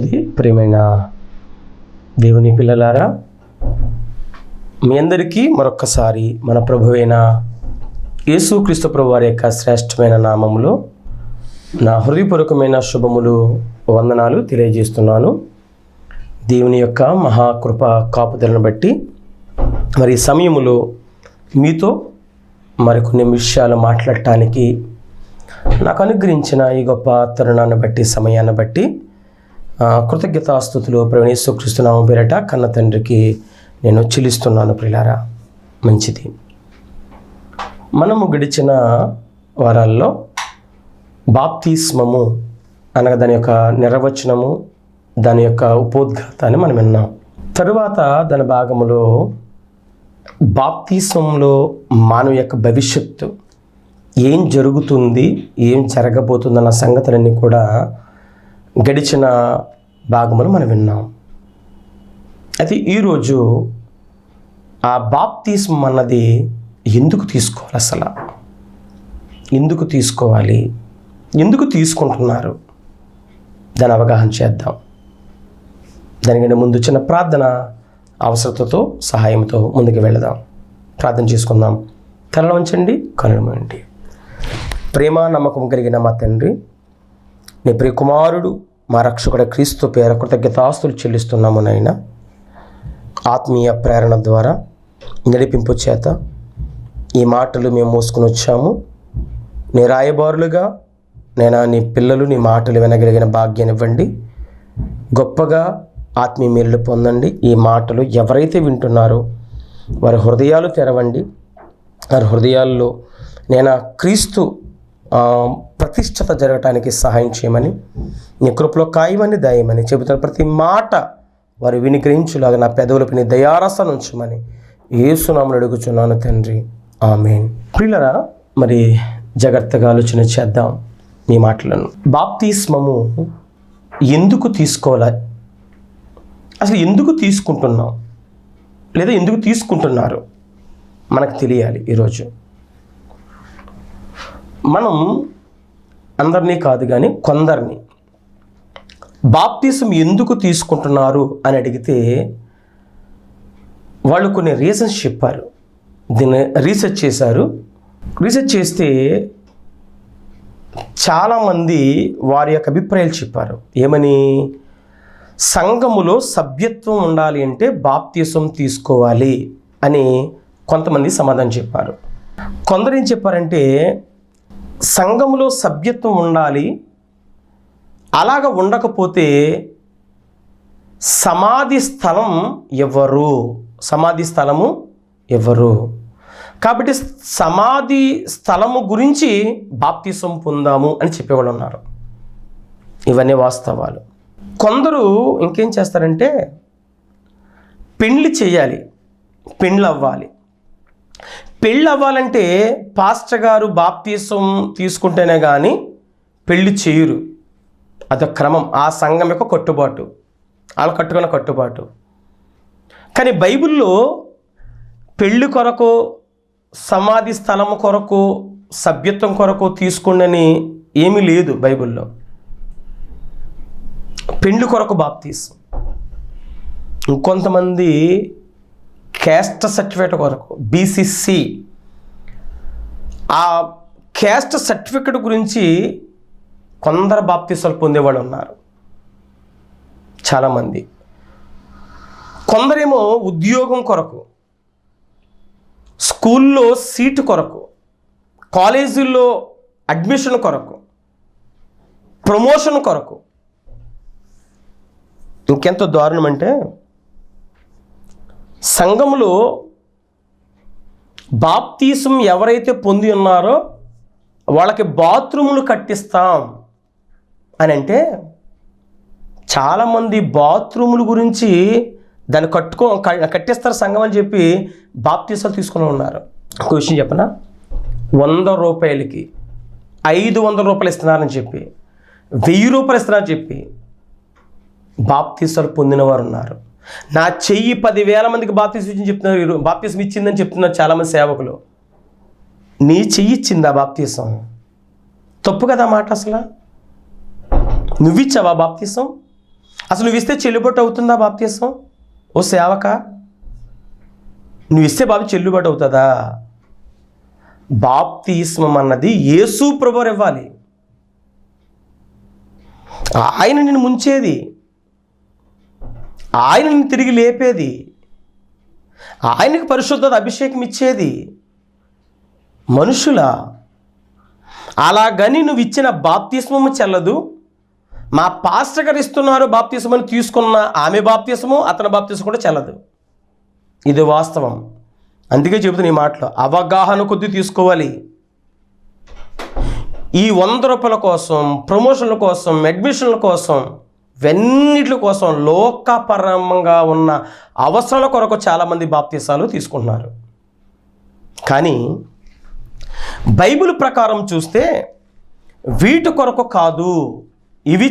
మంచిది. ప్రియమైన దేవుని పిల్లలారా, మీ అందరికీ మరొక్కసారి మన ప్రభువైన యేసుక్రీస్తు ప్రభు వారి యొక్క శ్రేష్టమైన నామములో నా హృదయపూర్వకమైన శుభములు, వందనాలు తెలియజేస్తున్నాను. దేవుని యొక్క మహాకృప కాపుదలను బట్టి మరి సమయములో మీతో మరికొన్ని విషయాలు మాట్లాడటానికి నాకు అనుగ్రహించిన ఈ గొప్ప తరుణాన్ని బట్టి, సమయాన్ని బట్టి కృతజ్ఞతాస్తుతులు ప్రభువైన యేసుక్రీస్తు నామమున పేరట కన్న తండ్రికి నేను చెల్లిస్తున్నాను. ప్రియులారా, మంచిది. మనము గడిచిన వారాల్లో బాప్తిస్మము అనగా దాని యొక్క నిర్వచనము, దాని యొక్క ఉపోద్ఘాతాన్ని మనం విన్నాం. తరువాత దాని భాగములో బాప్తిస్మంలో మానవ యొక్క భవిష్యత్తు ఏం జరుగుతుంది, ఏం జరగబోతుందన్న సంగతులన్నీ కూడా గడిచిన భాగములు మనం విన్నాం. అయితే ఈరోజు ఆ బాప్తిస్మం అన్నది ఎందుకు తీసుకోవాలి, అసలు ఎందుకు తీసుకోవాలి, ఎందుకు తీసుకుంటున్నారు, దాని అవగాహన చేద్దాం. దానికంటే ముందు చిన్న ప్రార్థన అవసరతతో సహాయంతో ముందుకు వెళదాం. ప్రార్థన చేసుకుందాం. తల వంచండి, కనులు మూయండి. ప్రేమ నమ్మకం కలిగిన మా తండ్రి, నీ ప్రియ కుమారుడు మా రక్షకుడ క్రీస్తు పేర కృతజ్ఞతాస్తులు చెల్లిస్తున్నాము నాయనా. ఆత్మీయ ప్రేరణ ద్వారా నడిపింపు చేత ఈ మాటలు మేము మోసుకుని వచ్చాము. నీ రాయబారులుగా నేను నీ పిల్లలు నీ మాటలు వినగలిగిన భాగ్యాన్ని ఇవ్వండి. గొప్పగా ఆత్మీయ మేలు పొందండి. ఈ మాటలు ఎవరైతే వింటున్నారో వారి హృదయాలు తెరవండి. వారి హృదయాల్లో నేను క్రీస్తు ప్రతిష్టత జరగటానికి సహాయం చేయమని, నీ కృపలో కాయమని దయమని చెబుతున్న ప్రతి మాట వారు విని గ్రహించులాగా నా పెదవులపై నీ దయారసను ఉంచమని యేసు నామమున అడుగుచున్నాను తండ్రి, ఆమేన్. ప్రియులారా, మరి జాగ్రత్తగా ఆలోచన చేద్దాం ఈ మాటలను. బాప్తిస్మము ఎందుకు తీసుకోవాలి, అసలు ఎందుకు తీసుకుంటున్నాం, లేదా ఎందుకు తీసుకుంటున్నారు మనకు తెలియాలి. ఈరోజు మనం అందరినీ కాదు కానీ కొందరిని బాప్తిసం ఎందుకు తీసుకుంటున్నారు అని అడిగితే వాళ్ళు కొన్ని రీజన్స్ చెప్పారు. దీన్ని రీసెర్చ్ చేశారు. రీసెర్చ్ చేస్తే చాలామంది వారి యొక్క అభిప్రాయాలు చెప్పారు. ఏమని? సంఘములో సభ్యత్వం ఉండాలి అంటే బాప్తిసం తీసుకోవాలి అని కొంతమంది సమాధానం చెప్పారు. కొందరు ఏం చెప్పారంటే సంఘములో సభ్యత్వం ఉండాలి, అలాగ ఉండకపోతే సమాధి స్థలం ఎవరు కాబట్టి సమాధి స్థలము గురించి బాప్తిసం పొందాము అని చెప్పేవాళ్ళు ఉన్నారు. ఇవన్నీ వాస్తవాలు. కొందరు ఇంకేం చేస్తారంటే పెళ్ళి చేయాలి, పెళ్ళి అవ్వాలి. పెళ్ళి అవ్వాలంటే పాస్టర్ గారు బాప్తిసం తీసుకుంటేనే కానీ పెళ్ళి చేయరు. అదొక క్రమం, ఆ సంఘం యొక్క కట్టుబాటు, వాళ్ళు కట్టుకున్న కట్టుబాటు. కానీ బైబిల్లో పెళ్ళి కొరకు, సమాధి స్థలము కొరకు, సభ్యత్వం కొరకు తీసుకుండని ఏమీ లేదు బైబిల్లో. పెళ్ళి కొరకు బాప్తిసం. ఇంకొంతమంది క్యాస్ట్ సర్టిఫికేట్ కొరకు, బీసీసీ, ఆ క్యాస్ట్ సర్టిఫికేట్ గురించి కొందరు బాప్తిసాలు పొందేవాళ్ళు ఉన్నారు, చాలామంది. కొందరేమో ఉద్యోగం కొరకు, స్కూల్లో సీటు కొరకు, కాలేజీల్లో అడ్మిషన్ కొరకు, ప్రమోషన్ కొరకు. ఇంకెంతో దారుణం అంటే సంఘంలో బాప్తిసం ఎవరైతే పొంది ఉన్నారో వాళ్ళకి బాత్రూములు కట్టిస్తాం అని అంటే చాలామంది బాత్రూముల గురించి దాన్ని కట్టిస్తారు సంఘం అని చెప్పి బాప్తిసాలు తీసుకుని ఉన్నారు. ఒక విషయం చెప్పనా? 100 రూపాయలకి 500 రూపాయలు ఇస్తున్నారని చెప్పి, 1000 రూపాయలు ఇస్తున్నారని చెప్పి బాప్తిసాలు పొందిన వారు ఉన్నారు. నా చెయ్యి 10,000 మందికి బాప్తిసం చెప్తున్నారు, బాప్తిసం ఇచ్చిందని చెప్తున్నారు చాలామంది సేవకులు. నీ చెయ్యి ఇచ్చిందా బాప్తిసం? తప్పు కదా మాట. అసలు నువ్విచ్చావా బాప్తిసం? అసలు నువ్వు ఇస్తే చెల్లుబాటు అవుతుందా బాప్తీసం? ఓ సేవక, నువ్వు ఇస్తే చెల్లుబాటు అవుతుందా? బాప్తీస్మం అన్నది యేసు ప్రభువారు ఇవ్వాలి. ఆయన నిన్ను ముంచేది, ఆయన నిన్ను తిరిగి లేపేది, ఆయనకు పరిశుద్ధత అభిషేకం ఇచ్చేది మనుషుల. అలాగని నువ్వు ఇచ్చిన బాప్తిస్మము చెల్లదు. మా పాస్టర్ గారు ఇస్తున్నారు బాప్తిస్మని తీసుకున్న ఆమె బాప్తిస్మము, అతని బాప్తిస్మం కూడా చెల్లదు. ఇది వాస్తవం. అందుకే చెబుతున్న ఈ మాటలో అవగాహన కొద్దీ తీసుకోవాలి. ఈ 100 రూపాయల కోసం, ప్రమోషన్ల కోసం, అడ్మిషన్ల కోసం, వెన్నిటి కోసం లోకపరంగా ఉన్న అవసరాల కొరకు చాలామంది బాప్తీసాలు తీసుకుంటున్నారు. కానీ బైబిల్ ప్రకారం చూస్తే వీటి కొరకు కాదు, ఇవి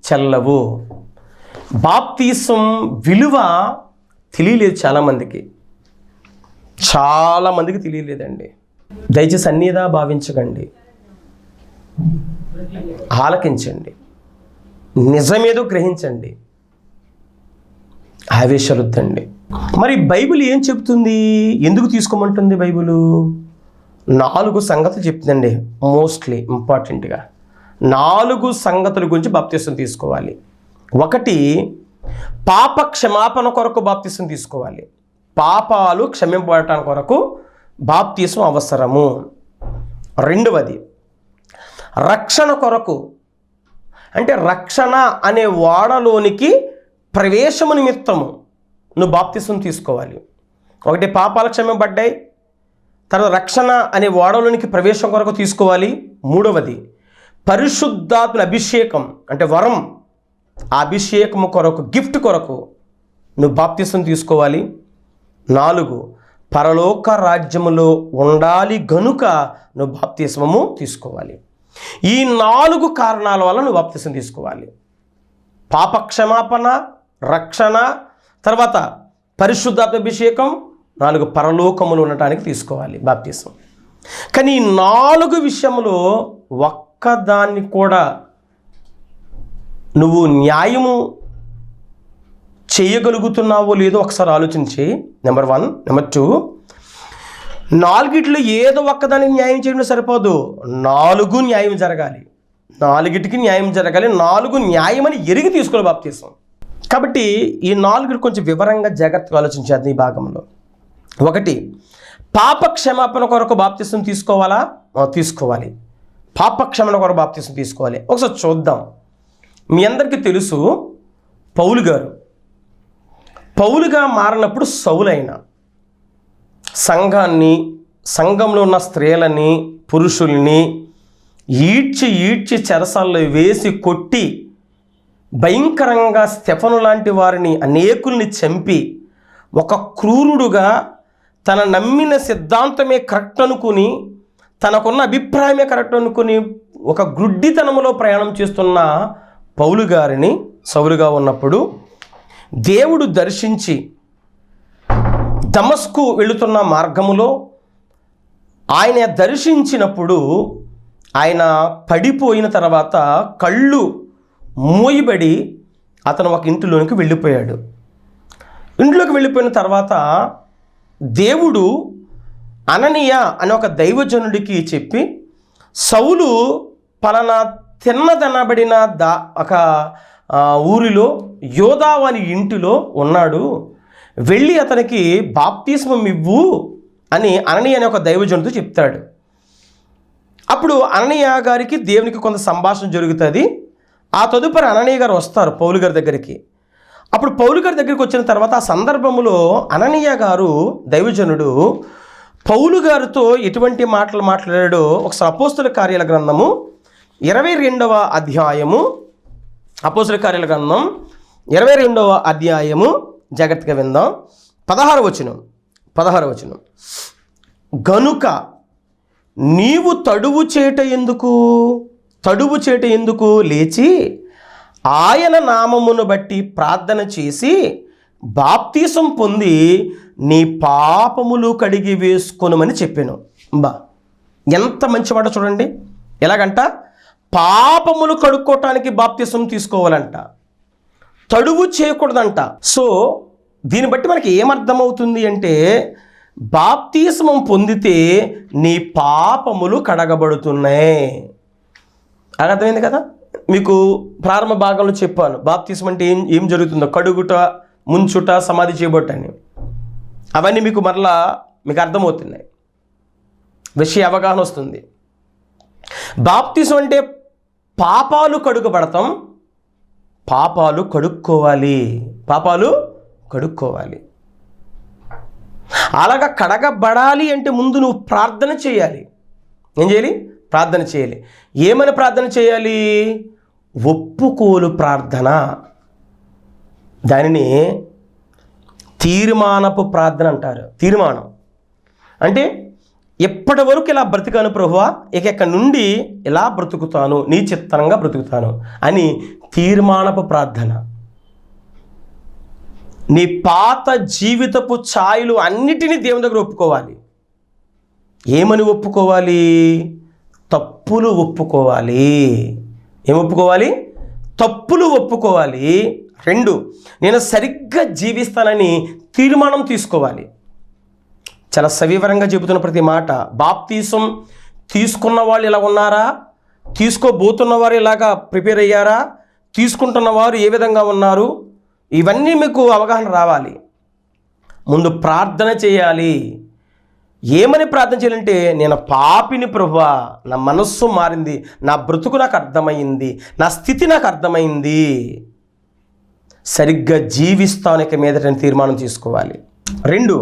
చెల్లవు. బాప్తీసం విలువ తెలియలేదు చాలామందికి తెలియలేదండి. దయచేసి అన్నిదా భావించకండి, ఆలకించండి, నిజమేదో గ్రహించండి, ఆవేశాలొద్దండి. మరి బైబిల్ ఏం చెప్తుంది? ఎందుకు తీసుకోమంటుంది బైబిలు? 4 సంగతులు చెప్తుందండి. మోస్ట్లీ ఇంపార్టెంట్గా 4 సంగతుల గురించి బాప్తీసం తీసుకోవాలి. 1, పాప క్షమాపణ కొరకు బాప్తీసం తీసుకోవాలి. పాపాలు క్షమింపబడటానికి కొరకు బాప్తీసం అవసరము. 2, రక్షణ కొరకు, అంటే రక్షణ అనే ఓడలోనికి ప్రవేశము నిమిత్తము నువ్వు బాప్తీసం తీసుకోవాలి. 1, పాపాలు క్షమింపబడ్డాయి, తర్వాత రక్షణ అనే ఓడలోనికి ప్రవేశం కొరకు తీసుకోవాలి. 3, పరిశుద్ధాత్మ అభిషేకం అంటే వరం, ఆ అభిషేకము కొరకు, గిఫ్ట్ కొరకు నువ్వు బాప్తీసం తీసుకోవాలి. 4, పరలోక రాజ్యములో ఉండాలి గనుక నువ్వు బాప్తీసము తీసుకోవాలి. ఈ 4 కారణాల వల్ల నువ్వు బాప్తీసం తీసుకోవాలి. పాప క్షమాపణ, రక్షణ, తర్వాత పరిశుద్ధాత్మ అభిషేకం, 4 పరలోకములు ఉండటానికి తీసుకోవాలి బాప్తీసం. కానీ ఈ 4 విషయంలో ఒక్కదాన్ని కూడా నువ్వు న్యాయము చేయగలుగుతున్నావో లేదో ఒకసారి ఆలోచించి. నెంబర్ 1. నెంబర్ 2, 4 ఏదో ఒక్కదానికి న్యాయం చేయడం సరిపోదు, 4 న్యాయం జరగాలి. 4కి న్యాయం జరగాలి. 4 న్యాయమని ఎరిగి తీసుకోవాలి బాప్తీసం. కాబట్టి ఈ 4 కొంచెం వివరంగా జాగ్రత్తగా ఆలోచించేది ఈ భాగంలో. 1, పాప క్షమాపణ కొరకు బాప్తీసం తీసుకోవాలా? తీసుకోవాలి. పాప క్షమాపణ కొరకు బాప్తీసం తీసుకోవాలి. ఒకసారి చూద్దాం. మీ అందరికీ తెలుసు, పౌలుగా మారినప్పుడు సౌలైన సంఘంలో ఉన్న స్త్రీలని, పురుషుల్ని ఈడ్చి చెరసాల్లో వేసి కొట్టి, భయంకరంగా స్టెఫను లాంటి వారిని అనేకుల్ని చంపి, ఒక క్రూరుడుగా తన నమ్మిన సిద్ధాంతమే కరెక్ట్ అనుకుని, తనకున్న అభిప్రాయమే కరెక్ట్ అనుకుని ఒక గ్రుడ్డితనములో ప్రయాణం చేస్తున్న పౌలు గారిని, సౌలుగా ఉన్నప్పుడు దేవుడు దర్శించి దమస్కు వెళుతున్న మార్గములో ఆయన దర్శించినప్పుడు ఆయన పడిపోయిన తర్వాత కళ్ళు మూయబడి అతను ఒక ఇంటిలోనికి వెళ్ళిపోయాడు. ఇంట్లోకి వెళ్ళిపోయిన తర్వాత దేవుడు అననీయ అనే ఒక దైవజనుడికి చెప్పి, సౌలు పలానా తిన్నదనబడిన ఒక ఊరిలో యోదావని ఇంటిలో ఉన్నాడు, వెళ్ళి అతనికి బాప్తిస్మం ఇవ్వు అని అననీయ అనే ఒక దైవజనుడితో చెప్తాడు. అప్పుడు అననీయ గారికి దేవునికి కొంత సంభాషణ జరుగుతుంది. ఆ తదుపరి అననీయ గారు వస్తారు పౌలు గారి దగ్గరికి. అప్పుడు పౌలు గారి దగ్గరికి వచ్చిన తర్వాత ఆ సందర్భంలో అననీయ గారు దైవజనుడు పౌలు గారితో ఎటువంటి మాటలు మాట్లాడాడో ఒకసారి అపోస్తుల కార్యాల గ్రంథము 22వ అధ్యాయము, అపోస్తుల కార్యాల గ్రంథం 22వ అధ్యాయము జాగ్రత్తగా విందాం. 16వ వచనం. గనుక నీవు తడువు చేట ఎందుకు లేచి ఆయన నామమును బట్టి ప్రార్థన చేసి బాప్తీసం పొంది నీ పాపములు కడిగి వేసుకొనుమని చెప్పాను. ఎంత మంచి మాట చూడండి. ఎలాగంట? పాపములు కడుక్కోవటానికి బాప్తిసం తీసుకోవాలంట, తడువు చేయకూడదంట. సో దీన్ని బట్టి మనకి ఏమర్థమవుతుంది అంటే, బాప్తిస్మం పొందితే నీ పాపములు కడగబడుతున్నాయి. అర్థమైంది కదా? మీకు ప్రారంభ భాగంలో చెప్పాను బాప్తిస్మం అంటే ఏం జరుగుతుందో, కడుగుట, ముంచుట, సమాధి చేయబట్ట అని. అవన్నీ మీకు మరలా మీకు అర్థమవుతున్నాయి, విషయ అవగాహన వస్తుంది. బాప్తిస్మం అంటే పాపాలు కడుగబడతాం, పాపాలు కడుక్కోవాలి. అలాగా కడగబడాలి అంటే ముందు నువ్వు ప్రార్థన చేయాలి. ఏం చేయాలి? ప్రార్థన చేయాలి. ఏమని ప్రార్థన చేయాలి? ఒప్పుకోలు ప్రార్థన. దానిని తీర్మానపు ప్రార్థన అంటారు. తీర్మానం అంటే ఎప్పటి వరకు ఇలా బ్రతికాను ప్రభువా, ఇక నుండి ఇలా బ్రతుకుతాను, నీ చిత్తంగా బ్రతుకుతాను అని తీర్మానపు ప్రార్థన. నీ పాత జీవితపు ఛాయలు అన్నిటినీ దేవుని దగ్గర ఒప్పుకోవాలి. ఏమని ఒప్పుకోవాలి? తప్పులు ఒప్పుకోవాలి. ఏం ఒప్పుకోవాలి? తప్పులు ఒప్పుకోవాలి. 2, నేను సరిగ్గా జీవిస్తానని తీర్మానం తీసుకోవాలి. చాలా సవివరంగా చెబుతున్న ప్రతి మాట. బాప్తీసం తీసుకున్న వాళ్ళు ఇలా ఉన్నారా? తీసుకోబోతున్న వారు ఇలాగా ప్రిపేర్ అయ్యారా? తీసుకుంటున్న వారు ఏ విధంగా ఉన్నారు? ఇవన్నీ మీకు అవగాహన రావాలి. ముందు ప్రార్థన చేయాలి. ఏమని ప్రార్థన చేయాలంటే, నేను పాపిని ప్రభువా, నా మనస్సు మారింది, నా బ్రతుకు నాకు అర్థమైంది, నా స్థితి నాకు అర్థమైంది, సరిగ్గా జీవిస్తాను ఇక మీదట తీర్మానం తీసుకోవాలి. 2,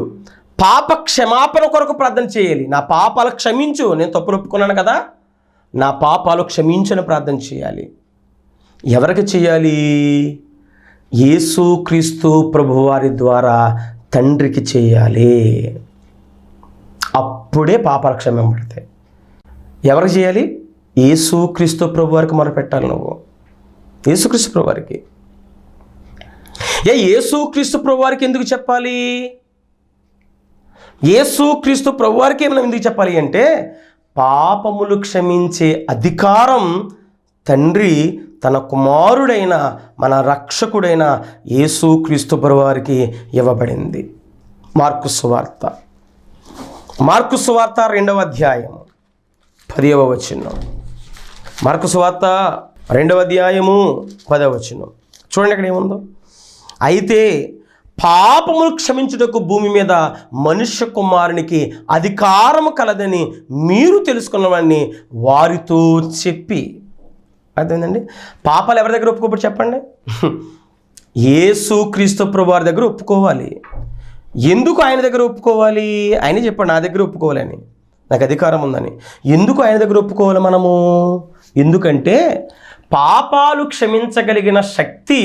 పాప క్షమాపణ కొరకు ప్రార్థన చేయాలి. నా పాపాలు క్షమించు, నేను తప్పులు ఒప్పుకున్నాను కదా, నా పాపాలు క్షమించని ప్రార్థన చేయాలి. ఎవరికి చేయాలి? యేసుక్రీస్తు ప్రభువారి ద్వారా తండ్రికి చేయాలి. అప్పుడే పాపాలు క్షమింపబడతాయి. ఎవరికి చేయాలి? యేసుక్రీస్తు ప్రభువారికి మొరపెట్టాలి. నువ్వు యేసుక్రీస్తు ప్రభువారికి. యేసుక్రీస్తు ప్రభువారికి ఎందుకు చెప్పాలి? యేసుక్రీస్తు ప్రభువారికి మనం ఎందుకు చెప్పాలి అంటే, పాపములు క్షమించే అధికారం తండ్రి తన కుమారుడైన మన రక్షకుడైన యేసుక్రీస్తు ప్రభువారికి ఇవ్వబడింది. మార్కు సువార్త 2వ అధ్యాయము 10వ వచనం. మార్కు సువార్త 2వ అధ్యాయము 10వ వచనం చూడండి, అక్కడ ఏముందో. అయితే పాపములు క్షమించుటకు భూమి మీద మనుష్య కుమారునికి అధికారము కలదని మీరు తెలుసుకున్నవన్నీ వారితో చెప్పి. అర్థమైందండి? పాపాలు ఎవరి దగ్గర ఒప్పుకోబడి చెప్పండి? యేసుక్రీస్తు ప్రభువారి దగ్గర ఒప్పుకోవాలి. ఎందుకు ఆయన దగ్గర ఒప్పుకోవాలి? ఆయన చెప్పండి, నా దగ్గర ఒప్పుకోవాలని, నాకు అధికారం ఉందని. ఎందుకు ఆయన దగ్గర ఒప్పుకోవాలి మనము? ఎందుకంటే పాపాలు క్షమించగలిగిన శక్తి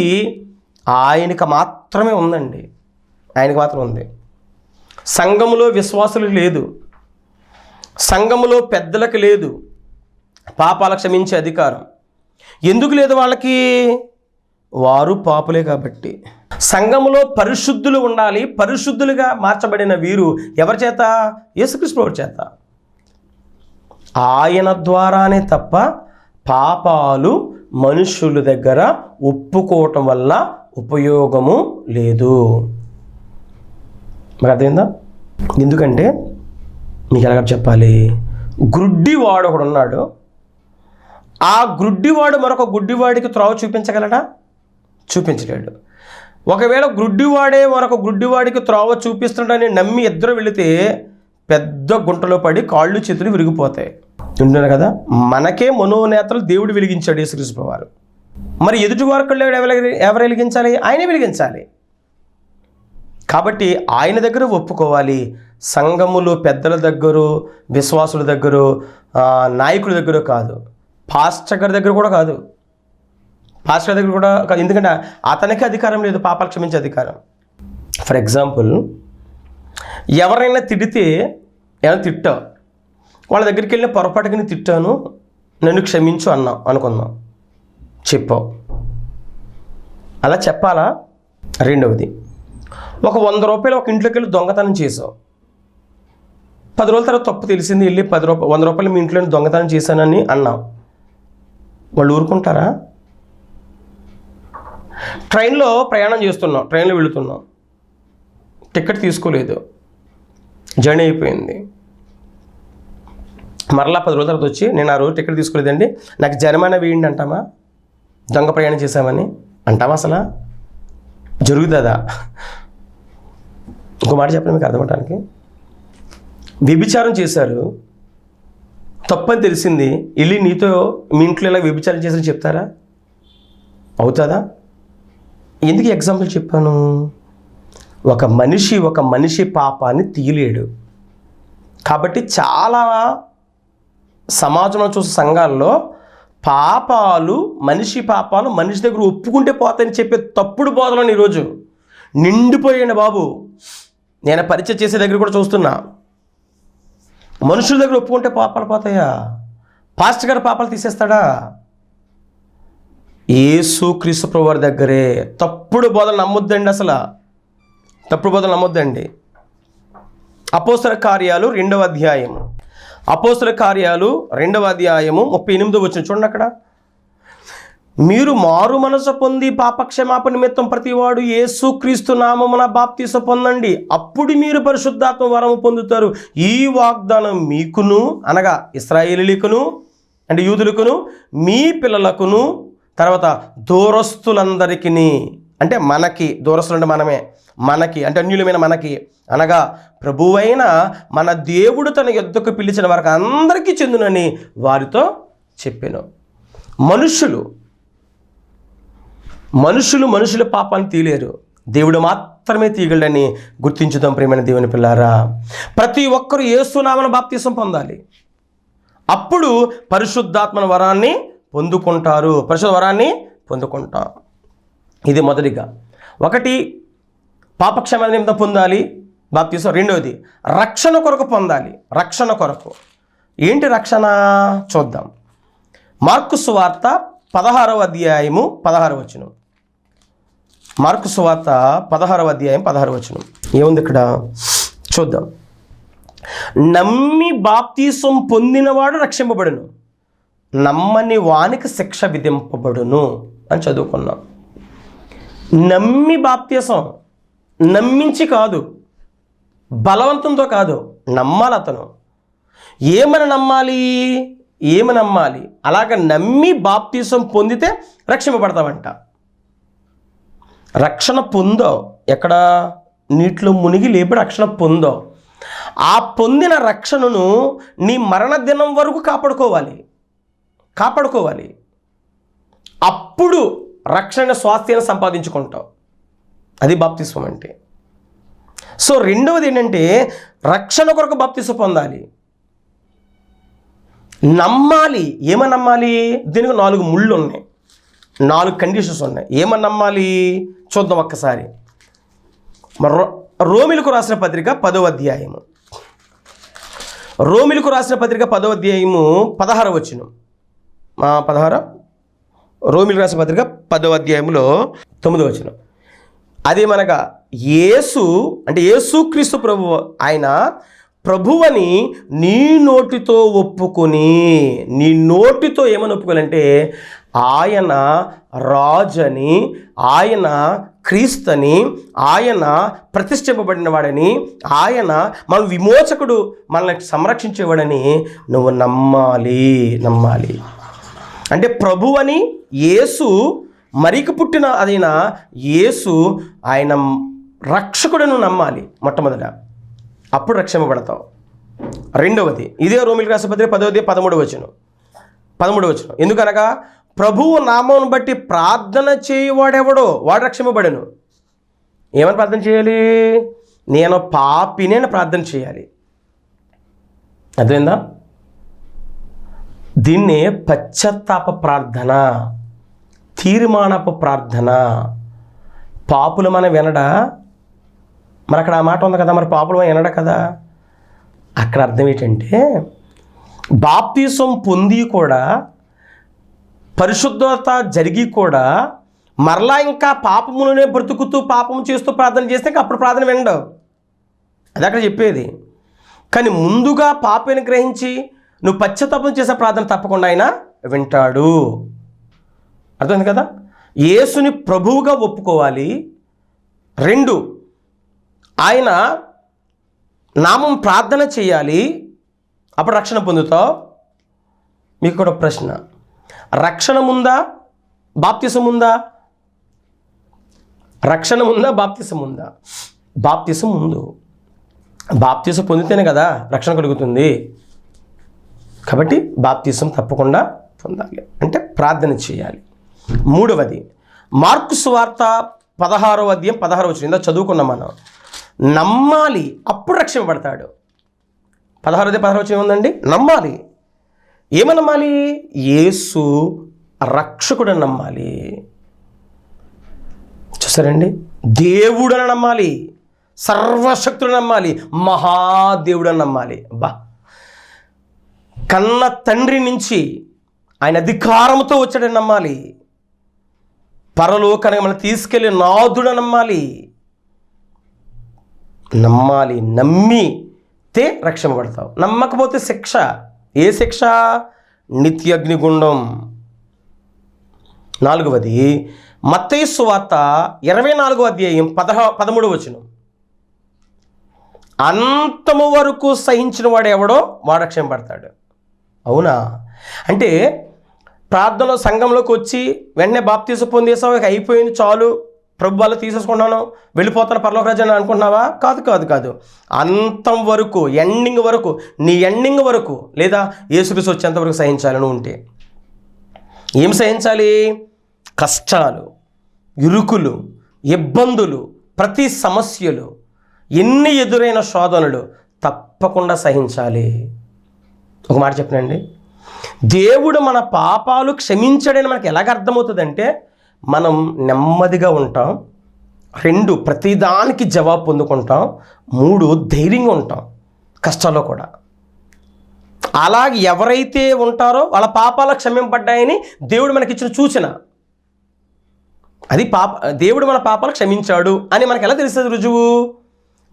ఆయనకు మాత్రమే ఉందండి. ఆయనకు మాత్రం ఉంది. సంఘములో విశ్వాసులకు లేదు, సంఘములో పెద్దలకు లేదు పాపాలు క్షమించే అధికారం. ఎందుకు లేదు వాళ్ళకి? వారు పాపులే కాబట్టి. సంఘములో పరిశుద్ధులు ఉండాలి. పరిశుద్ధులుగా మార్చబడిన వీరు ఎవరి చేత? యేసుక్రీస్తు ప్రభువు చేత. ఆయన ద్వారానే తప్ప పాపాలు మనుషుల దగ్గర ఒప్పుకోవటం వల్ల ఉపయోగము లేదు. మరి అదేందా? ఎందుకంటే మీకు ఎలాగ చెప్పాలి? గుడ్డివాడు ఒకడు ఉన్నాడు. ఆ గుడ్డివాడు మరొక గుడ్డివాడికి త్రోవ చూపించగలడా? చూపించలేడు. ఒకవేళ గుడ్డివాడే మరొక గుడ్డివాడికి త్రోవ చూపిస్తున్నాడని నమ్మి ఇద్దరు వెళితే పెద్ద గుంటలో పడి కాళ్ళు చేతులు విరిగిపోతాయి. వింటున్నారు కదా? మనకే మనోనేతలు దేవుడు వెలిగించాడు యేసుక్రీస్తు వారు. మరి ఎదుటివారి కళ్ళు ఎవరు వెలిగించాలి? ఆయనే వెలిగించాలి. కాబట్టి ఆయన దగ్గర ఒప్పుకోవాలి. సంఘములు పెద్దల దగ్గర, విశ్వాసుల దగ్గర, నాయకుల దగ్గర కాదు, పాస్టర్ గారి దగ్గర కూడా కాదు. పాస్టర్ దగ్గర కూడా కాదు. ఎందుకంటే అతనికి అధికారం లేదు పాపాలు క్షమించే అధికారం. ఫర్ ఎగ్జాంపుల్, ఎవరైనా తిడితే, ఏమైనా తిట్టావు, వాళ్ళ దగ్గరికి వెళ్ళిన పొరపాటుగా నేను తిట్టాను, నన్ను క్షమించు అనుకుందాం, చెప్పావు. అలా చెప్పాలా? రెండవది, ఒక 100 రూపాయలు ఒక ఇంట్లోకి వెళ్ళి దొంగతనం చేసావు. 10 రోజుల తర్వాత తప్పు తెలిసింది, వెళ్ళి 100 రూపాయలు మీ ఇంట్లో దొంగతనం చేశానని అన్నావు. వాళ్ళు ఊరుకుంటారా? ట్రైన్లో ప్రయాణం చేస్తున్నాం, ట్రైన్లో వెళుతున్నాం, టికెట్ తీసుకోలేదు, జర్నీ అయిపోయింది. మరలా 10 రోజుల తర్వాత వచ్చి నేను ఆ రోజు టికెట్ తీసుకోలేదండి, నాకు జరిమానా వేయండి అంటామా? దొంగ ప్రయాణం చేశామని అంటామా? అసలు జరుగుతుందా? ఇంకో మాట చెప్పండి మీకు అర్థమవటానికి. వ్యభిచారం చేశారు, తప్పని తెలిసింది, వెళ్ళి నీతో మీ ఇంట్లో ఇలా వ్యభిచారం చేశారని చెప్తారా? అవుతుందా? ఎందుకు ఎగ్జాంపుల్ చెప్పాను? ఒక మనిషి పాపాన్ని తీయలేడు. కాబట్టి చాలా సమాజంలో చూసే సంఘాల్లో మనిషి పాపాలు మనిషి దగ్గర ఒప్పుకుంటే పోతాయని చెప్పే తప్పుడు బోధనని ఈరోజు నిండిపోయాడు బాబు. నేను పరిచయం చేసే దగ్గర కూడా చూస్తున్నా. మనుషుల దగ్గర ఒప్పుకుంటే పాపాలు పోతాయా? పాస్టర్ గారు పాపాలు తీసేస్తాడా? యేసుక్రీస్తు ప్రభువారి దగ్గరే. తప్పుడు బోధలు నమ్మొద్దండి, అసలు తప్పుడు బోధలు నమ్మొద్దండి. అపోస్తల కార్యాలు 2వ అధ్యాయము, అపోస్తల కార్యాలు 2వ అధ్యాయము 38వ వచనం చూడండి. అక్కడ మీరు మారు మనసు పొంది పాపక్షమాపణ నిమిత్తం ప్రతివాడు యేసుక్రీస్తు నామమున బాప్తీసం పొందండి, అప్పుడు మీరు పరిశుద్ధాత్మ వరము పొందుతారు. ఈ వాగ్దానం మీకును, అనగా ఇశ్రాయేలీయులకును అంటే యూదులకును, మీ పిల్లలకును, తర్వాత దూరస్తులందరికీ, అంటే మనకి, దూరస్తులు అంటే మనమే, మనకి అంటే అన్యులమైన మనకి, అనగా ప్రభువైన మన దేవుడు తన యొద్దకు పిలిచిన వారికి అందరికీ చెందునని వారితో చెప్పాను. మనుషుల పాపాన్ని తీయలేరు, దేవుడు మాత్రమే తీయగలడని గుర్తించుదాం. ప్రియమైన దేవుని పిల్లారా, ప్రతి ఒక్కరూ యేసునామమున బాప్తీసం పొందాలి, అప్పుడు పరిశుద్ధాత్మ వరాన్ని పొందుకుంటారు. పరిశుద్ధ వరాన్ని పొందుకుంటాం. ఇది మొదటిగా. ఒకటి, పాపక్షమాపణ నిమిత్తం పొందాలి బాప్తీసం. రెండవది, రక్షణ కొరకు పొందాలి. రక్షణ కొరకు ఏంటి రక్షణ చూద్దాం. మార్కు సువార్త 16వ అధ్యాయము 16వ వచనం. మార్కు సువార్త 16వ అధ్యాయం 16వ వచనం ఏముంది ఇక్కడ చూద్దాం. నమ్మి బాప్తీసం పొందినవాడు రక్షింపబడును, నమ్మని వానికి శిక్ష విధింపబడును అని చదువుకున్నాం. నమ్మి బాప్తీసం, నమ్మించి కాదు, బలవంతంతో కాదు, నమ్మాలి. అతను ఏమని నమ్మాలి? అలాగ నమ్మి బాప్తీసం పొందితే రక్షింపబడతావంట. రక్షణ పొందో, ఎక్కడ? నీటిలో మునిగి లేపి రక్షణ పొందో. ఆ పొందిన రక్షణను నీ మరణ దినం వరకు కాపాడుకోవాలి. అప్పుడు రక్షణ స్వాస్థ్యాన్ని సంపాదించుకుంటావు. అది బాప్తిస్మం అంటే. సో రెండవది ఏంటంటే, రక్షణ కొరకు బాప్తిస్మం పొందాలి, నమ్మాలి. ఏమని నమ్మాలి? దీనికి 4 ముళ్ళు ఉన్నాయి, 4 కండిషన్స్ ఉన్నాయి. ఏమని నమ్మాలి చూద్దాం ఒక్కసారి. రోమిలకు రాసిన పత్రిక 10వ అధ్యాయము, రోమిలకు రాసిన పత్రిక 10వ అధ్యాయము 16వ వచనం. 16 రోమిలకు రాసిన పత్రిక 10వ అధ్యాయంలో 9వ వచనం. అదేమనగా యేసు అంటే యేసుక్రీస్తు ప్రభు, ఆయన ప్రభువని నీ నోటితో ఒప్పుకొని, నీ నోటితో ఏమని ఒప్పుకోవాలంటే ఆయన రాజని, ఆయన క్రీస్తుని, ఆయన ప్రతిష్ఠింపబడిన వాడని, ఆయన మన విమోచకుడు, మనల్ని సంరక్షించేవాడని నువ్వు నమ్మాలి. అంటే ప్రభువని యేసు, మరికి పుట్టిన అదైన యేసు, ఆయన రక్షకుడును నమ్మాలి మొట్టమొదట, అప్పుడు రక్షింపబడతావు. రెండవది, ఇదే రోమిలకు రాసిన పత్రిక 10వ అధ్యాయం 13వ వచనం. ఎందుకనగా ప్రభువు నామమును బట్టి ప్రార్థన చేయవాడెవడో వాడు రక్షింపబడెను. ఏమని ప్రార్థన చేయాలి? నేను పాపిని అని ప్రార్థన చేయాలి. అర్థమైందా? దీన్నే పశ్చాత్తాప ప్రార్థన, తీర్మానపు ప్రార్థన. పాపులు మనం వినడా? మరి అక్కడ ఆ మాట ఉంది కదా, మరి పాపులు మనం వినడా కదా. అక్కడ అర్థం ఏంటంటే, బాప్తీసం పొంది కూడా, పరిశుద్ధత జరిగి కూడా, మరలా ఇంకా పాపములనే బ్రతుకుతూ పాపము చేస్తూ ప్రార్థన చేస్తే ఇంకా అప్పుడు ప్రార్థన వినడు. అది అక్కడ చెప్పేది. కానీ ముందుగా పాపని గ్రహించి నువ్వు పశ్చాత్తాపం చేసే ప్రార్థన తప్పకుండా ఆయన వింటాడు. అర్థమైంది కదా? యేసుని ప్రభువుగా ఒప్పుకోవాలి. 2, ఆయన నామం ప్రార్థన చేయాలి, అప్పుడు రక్షణ పొందుతావు. మీకు కూడా ప్రశ్న, రక్షణ ముందా బాప్తిసం ఉందా? రక్షణ ముందా బాప్తిసం ఉందా? బాప్తిసం ముందు. బాప్తిసం పొందితేనే కదా రక్షణ కలుగుతుంది. కాబట్టి బాప్తిసం తప్పకుండా పొందాలి, అంటే ప్రార్థన చేయాలి. 3వది మార్కు సువార్త 16వ అధ్యాయం 16వ వచనం, ఇందా చదువుకున్నాం మనం. నమ్మాలి, అప్పుడు రక్షింపబడతాడు. 16వ వచనం ఏముందండి? నమ్మాలి. ఏమని నమ్మాలి? యేసు రక్షకుడని నమ్మాలి. చూసారండి, దేవుడని నమ్మాలి, సర్వశక్తుడని నమ్మాలి, మహాదేవుడని నమ్మాలి. కన్న తండ్రి నుంచి ఆయన అధికారంతో వచ్చాడని నమ్మాలి. పరలోకానికి మనం తీసుకెళ్ళి నాథుడని నమ్మాలి. నమ్మితే రక్షింపబడతావు. నమ్మకపోతే శిక్ష. ఏ శిక్ష? నిత్య అగ్నిగుండం. 4వది మత్తయి సువార్త 24వ అధ్యాయం 13వ వచనం. అంతము వరకు సహించిన వాడు ఎవడో వాడు రక్షింపబడతాడు. అవునా? అంటే ప్రార్థనలో సంఘంలోకి వచ్చి వెంటనే బాప్తీసం పొందేసావు, ఇక అయిపోయింది, చాలు, ప్రభు వాళ్ళు తీసేసుకున్నాను, వెళ్ళిపోతాను పరలోక రాజ్యాన్ని అనుకుంటున్నావా? కాదు. అంతం వరకు, ఎండింగ్ వరకు, నీ ఎండింగ్ వరకు, లేదా యేసుక్రీస్తు వచ్చేంతవరకు సహించాలని ఉంటే. ఏం సహించాలి? కష్టాలు, ఇరుకులు, ఇబ్బందులు, ప్రతి సమస్యలు, ఎన్ని ఎదురైన శోధనలు తప్పకుండా సహించాలి. ఒక మాట చెప్పనండి, దేవుడు మన పాపాలు క్షమించాడని మనకు ఎలాగ అర్థమవుతుందంటే, మనం నెమ్మదిగా ఉంటాం. 2, ప్రతిదానికి జవాబు పొందుకుంటాం. 3, ధైర్యంగా ఉంటాం కష్టాల్లో కూడా. అలాగే ఎవరైతే ఉంటారో వాళ్ళ పాపాలు క్షమింపబడ్డాయని దేవుడు మనకిచ్చిన సూచన. అది దేవుడు మన పాపాలు క్షమించాడు అని మనకు ఎలా తెలుస్తుంది? రుజువు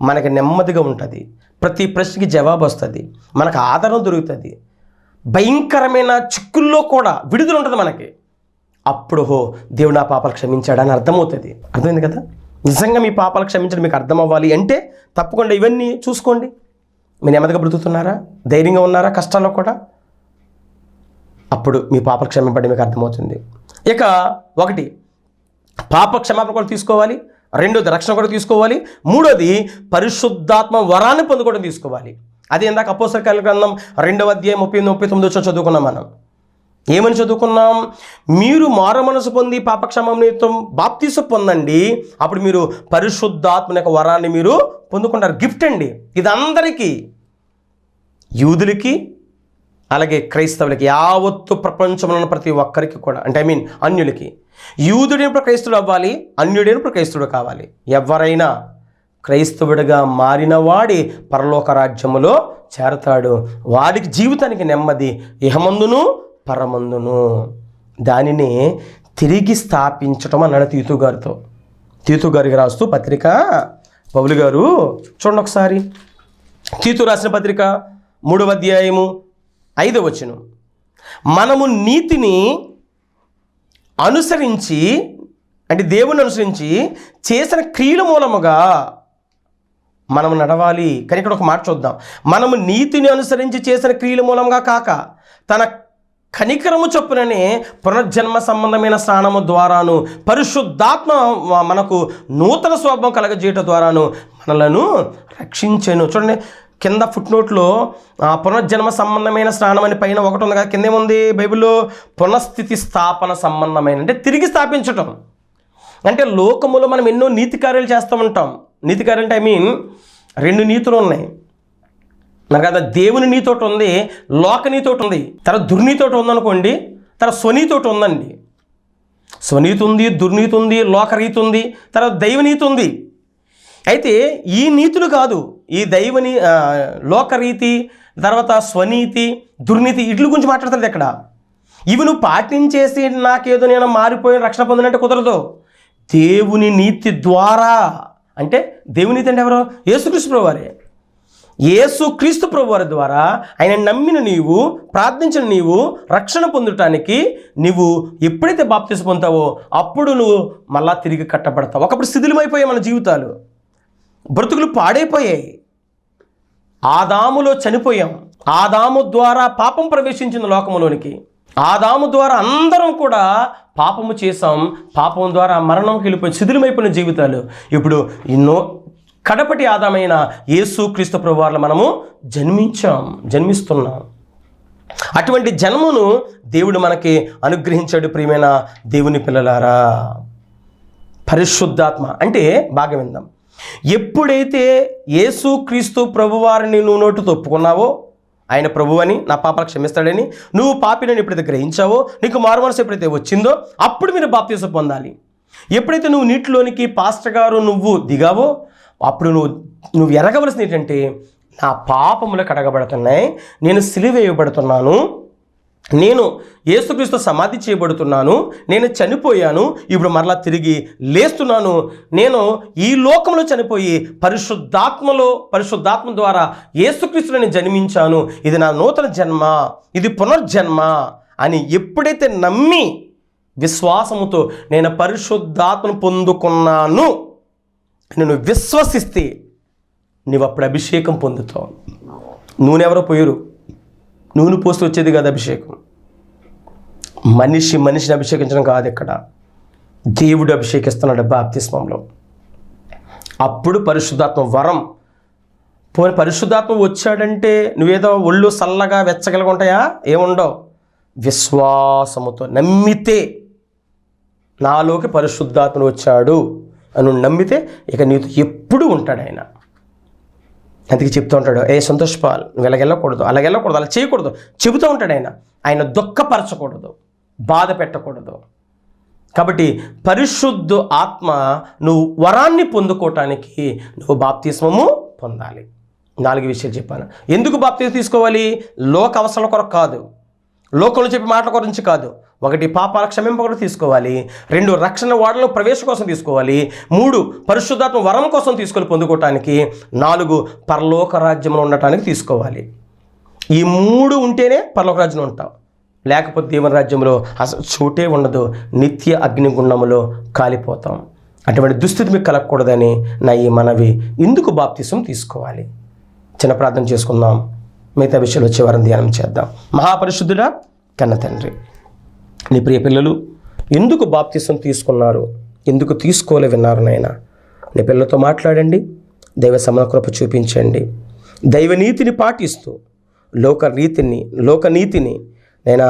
మనకి నెమ్మదిగా ఉంటుంది, ప్రతి ప్రశ్నకి జవాబు వస్తుంది, మనకు ఆధారం దొరుకుతుంది, భయంకరమైన చిక్కుల్లో కూడా విడుదల ఉంటుంది మనకి. అప్పుడు దేవుడు నా పాపాలు క్షమించాడని అర్థమవుతుంది. అర్థమైంది కదా? నిజంగా మీ పాపాలు క్షమించడం మీకు అర్థం అవ్వాలి అంటే తప్పకుండా ఇవన్నీ చూసుకోండి. మీరు నెమ్మదిగా బ్రతుకుతున్నారా? ధైర్యంగా ఉన్నారా కష్టాల్లో కూడా? అప్పుడు మీ పాపాలు క్షమింపడం మీకు అర్థమవుతుంది. ఇక 1, పాప క్షమాపణ కూడా తీసుకోవాలి. 2, రక్షణ కూడా తీసుకోవాలి. 3, పరిశుద్ధాత్మ వరాన్ని పొందుకోవడం తీసుకోవాలి. అది ఇందాక అపోస్తల కార్యాల గ్రంథం 2వ అధ్యాయం 38-39 చదువుకున్నాం మనం. ఏమని చదువుకున్నాం? మీరు మారు మనసు పొంది పాపక్షమాపణ నిమిత్తం బాప్తీసం పొందండి, అప్పుడు మీరు పరిశుద్ధాత్మ యొక్క వరాన్ని మీరు పొందుకుంటారు. గిఫ్ట్ అండి ఇది అందరికీ, యూదులకి అలాగే క్రైస్తవులకి, యావత్తు ప్రపంచంలో ఉన్న ప్రతి ఒక్కరికి కూడా, అంటే అన్యులకి. యూదుడైనప్పుడు క్రైస్తవుడు అవ్వాలి, అన్యుడైనప్పుడు క్రైస్తవుడు కావాలి. ఎవరైనా క్రైస్తవుడిగా మారిన వాడి పరలోక రాజ్యములో చేరతాడు. వాడికి జీవితానికి నెమ్మది ఇహమందును పరమందును. దానిని తిరిగి స్థాపించటం అన్నాడు తీతు గారికి రాస్తూ పత్రిక పౌలు గారు. చూడండి ఒకసారి, తీతు రాసిన పత్రిక 3వ అధ్యాయము 5వ వచనం. మనము నీతిని అనుసరించి, అంటే దేవుని అనుసరించి చేసిన క్రియల మూలముగా మనము నడవాలి. కానీ ఇక్కడ ఒక మాట చూద్దాం. మనము నీతిని అనుసరించి చేసిన క్రియల మూలంగా కాక, తన కనికరము చొప్పుననే పునర్జన్మ సంబంధమైన స్నానము ద్వారాను, పరిశుద్ధాత్మ మనకు నూతన స్వభావం కలగజేయటం ద్వారాను మనలను రక్షించెను. చూడండి కింద ఫుట్నోట్లో పునర్జన్మ సంబంధమైన స్నానం అని పైన ఒకటి ఉంది కదా, కింద ఏముంది బైబిల్లో? పునఃస్థితి స్థాపన సంబంధమైన, అంటే తిరిగి స్థాపించటం. అంటే లోకములో మనం ఎన్నో నీతి కార్యాలు చేస్తూ ఉంటాం. నీతి కార్యాలు అంటే 2 నీతులు ఉన్నాయి నాకు కదా. దేవుని నీతోటి ఉంది, లోక నీతోటి ఉంది, తర్వాత దుర్నీతోటి ఉందనుకోండి, తర్వాత స్వనీతోటి ఉందండి. స్వనీతి ఉంది, దుర్నీతి ఉంది, లోకరీతి ఉంది, తర్వాత దైవనీతి ఉంది. అయితే ఈ నీతులు కాదు, ఈ దైవని లోకరీతి, తర్వాత స్వనీతి, దుర్నీతి, వీటి గురించి మాట్లాడుతుంది ఇక్కడ. ఇవి నువ్వు పాటించేసి నాకేదో నేను మారిపోయిన రక్షణ పొందినంటే కుదరదు. దేవుని నీతి ద్వారా, అంటే దేవుని నీతి అంటే ఎవరో? యేసుక్రీస్తు ప్రభువారే. యేసు క్రీస్తు ప్రభువారి ద్వారా ఆయన నమ్మిన నీవు, ప్రార్థించిన నీవు రక్షణ పొందటానికి నువ్వు ఎప్పుడైతే బాప్తిసం పొందుతావో అప్పుడు నువ్వు మళ్ళా తిరిగి కట్టబడతావు. ఒకప్పుడు శిథిలమైపోయాయి మన జీవితాలు, బ్రతుకులు పాడైపోయాయి. ఆదాములో చనిపోయాం. ఆదాము ద్వారా పాపం ప్రవేశించిన లోకములోనికి. ఆదాము ద్వారా అందరం కూడా పాపము చేసాం. పాపం ద్వారా మరణంకి వెళ్ళిపోయి శిథిలమైపోయిన జీవితాలు. ఇప్పుడు ఎన్నో కడపటి ఆదామైన యేసు క్రీస్తు ప్రభువారిలో మనము జన్మిస్తున్నాం. అటువంటి జన్మను దేవుడు మనకి అనుగ్రహించాడు. ప్రియమైన దేవుని పిల్లలారా, పరిశుద్ధాత్మ అంటే బాగా విందాం. ఎప్పుడైతే యేసు క్రీస్తు ప్రభువారిని నువ్వు నోటితో ఒప్పుకున్నావో, ఆయన ప్రభువని, నా పాపాలు క్షమిస్తాడని, నువ్వు పాపినని ఎప్పుడైతే గ్రహించావో, నీకు మారుమనసు ఎప్పుడైతే వచ్చిందో అప్పుడు మీరు బాప్తిసం పొందాలి. ఎప్పుడైతే నువ్వు నీటిలోనికి పాస్టర్ గారు నువ్వు దిగావో అప్పుడు నువ్వు ఎరగవలసింది ఏంటంటే, నా పాపములు కడగబడుతున్నాయి, నేను సిలువ వేయబడుతున్నాను, నేను యేసుక్రీస్తు సమాధి చేయబడుతున్నాను, నేను చనిపోయాను, ఇప్పుడు మరలా తిరిగి లేస్తున్నాను, నేను ఈ లోకంలో చనిపోయి పరిశుద్ధాత్మ ద్వారా యేసుక్రీస్తుని నేను జన్మించాను, ఇది నా నూతన జన్మ, ఇది పునర్జన్మ అని ఎప్పుడైతే నమ్మి విశ్వాసముతో నేను పరిశుద్ధాత్మను పొందుకున్నాను నేను విశ్వసిస్తే నువ్వు అప్పుడు అభిషేకం పొందుతావు. నూనె ఎవరో పోయారు, నూనె పోస్తూ వచ్చేది కాదు అభిషేకం. మనిషిని అభిషేకించడం కాదు, ఇక్కడ దేవుడు అభిషేకిస్తున్నాడు బాప్తిస్మంలో. అప్పుడు పరిశుద్ధాత్మ వరం. పోనీ పరిశుద్ధాత్మ వచ్చాడంటే నువ్వేదో ఒళ్ళు చల్లగా వెచ్చగలిగా ఉంటాయా? ఏముండవు. విశ్వాసముతో నమ్మితే నాలోకి పరిశుద్ధాత్మ వచ్చాడు అని నమ్మితే ఇక నీతో ఎప్పుడు ఉంటాడు ఆయన. అందుకే చెప్తూ ఉంటాడు, సంతోషపాల్ నువ్వు ఇలాగెళ్ళకూడదు, అలాగెళ్ళకూడదు, అలా చేయకూడదు చెబుతూ ఉంటాడు ఆయన దుఃఖపరచకూడదు, బాధ పెట్టకూడదు. కాబట్టి పరిశుద్ధ ఆత్మ నువ్వు వరాన్ని పొందుకోవటానికి నువ్వు బాప్తిస్మము పొందాలి. 4 విషయాలు చెప్పాను. ఎందుకు బాప్తిస్మం తీసుకోవాలి? లోక అవసరాల కొరకు కాదు, లోకంలో చెప్పే మాటల గురించి కాదు. 1 పాపాల క్షమింప కొరకు తీసుకోవాలి. 2 రక్షణ వాడలో ప్రవేశం కోసం తీసుకోవాలి. 3 పరిశుద్ధాత్మ వరం కోసం తీసుకొని పొందుకోవటానికి. 4 పరలోక రాజ్యంలో ఉండటానికి తీసుకోవాలి. ఈ 3 ఉంటేనే పరలోక రాజ్యంలో ఉంటాం, లేకపోతే దేవుని రాజ్యంలో అసలు చోటే ఉండదు, నిత్య అగ్నిగుండములో కాలిపోతాం. అటువంటి దుస్థితి మీకు కలగకూడదని నా ఈ మనవి. ఎందుకు బాప్తిసం తీసుకోవాలి? చిన్న ప్రార్థన చేసుకుందాం, మిగతా విషయాలు వచ్చే వారం ధ్యానం చేద్దాం. మహాపరిశుద్ధుడా కన్న తండ్రి, నీ ప్రియ పిల్లలు ఎందుకు బాప్తిసం తీసుకున్నారు, ఎందుకు తీసుకోలే విన్నారు నాయన. నీ పిల్లలతో మాట్లాడండి, దైవ సమకృప చూపించండి. దైవనీతిని పాటిస్తూ లోకనీతిని నైనా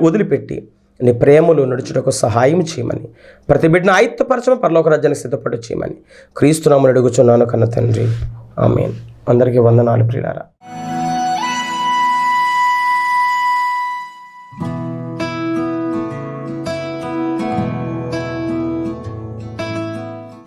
వదిలిపెట్టి నీ ప్రేమలో నడుచుటకు సహాయం చేయమని, ప్రతి బిడ్డను ఆయుత్తపరచమని, పరలోక రాజ్యానికి సిద్ధపడి చేయమని క్రీస్తునామమున అడుగుచున్నాను కన్న తండ్రి. ఆమేన్. అందరికీ వందనాలు ప్రియులారా.